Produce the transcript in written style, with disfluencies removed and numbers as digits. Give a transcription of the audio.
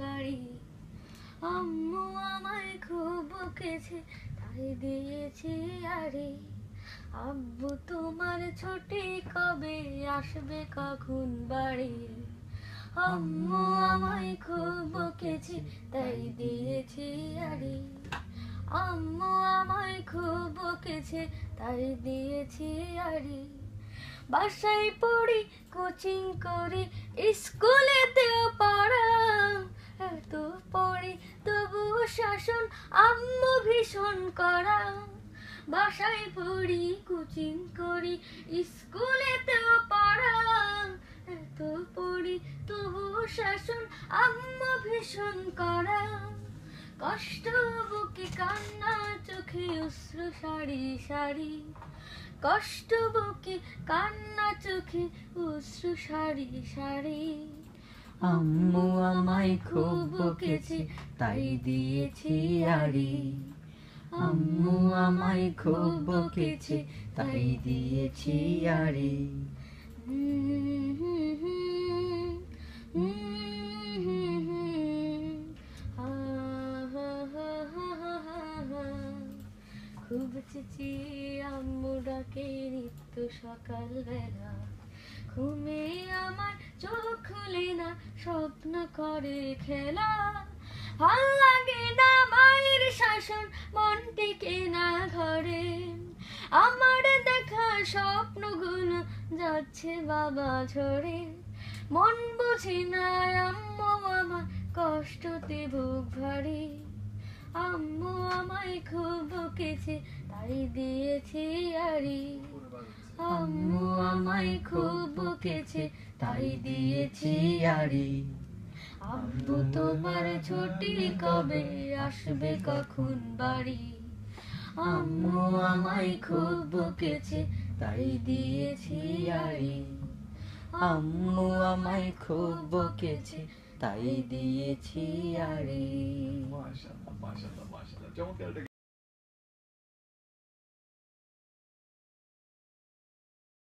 বাড়ি। আম্মু আমায় খুব বকেছে তাই দিয়েছি আরে। আব্বু তোমার ছুটি কবে আসবে কখন বাড়ি। আম্মু আমায় খুব বকেছে তাই দিয়েছি আরে। আম্মু আমায় খুব বকেছে তাই দিয়েছি আরে। বাসায় পড়ি কোচিং করি স্কুলেতেও পড়া। এত পড়ি তবুও শাসন আম্মু ভীষণ কড়া। বাসায় পড়ি কোচিং করি স্কুলেতেও পড়া। এত পড়ি তবুও শাসন আম্মু ভীষণ কড়া। কষ্ট বুকে কান্না চোখে অশ্রু সারি সারি। কষ্ট বুকে কান্না চোখে অশ্রু সারি সারি। আম্মু আমায় খুব বকেছে তাই দিয়েছি আরে। আম্মু আমায় খুব বকেছে তাই দিয়েছি আরে। খুব চেঁচিয়ে আম্মু ডাকে নিত্য সকাল বেলা। ঘুমে আমার চোখ খুলে না স্বপ্ন করে খেলা। ভাল লাগে না মায়ের শাসন মন টিকে না ঘরে। আমার দেখা স্বপ্নগুলো যাচ্ছে বাবা ঝরে। মন বুঝি না আম্মু আমার কষ্টতে বুক ভারী। আম্মু আমায় খুব বকেছে তাই দিয়েছি আরে। আম্মু আমায় খুব বকেছে তাই দিয়েছি আরে। আব্বু তোমার ছুটি কবে আসবে কখন বাড়ি। আম্মু আমায় খুব বকেছে তাই দিয়েছি আরে। আম্মু আমায় খুব বকেছে তাই দিয়েছি আরে। মাশাআল্লাহ মাশাআল্লাহ মাশাআল্লাহ, চমৎকার একটা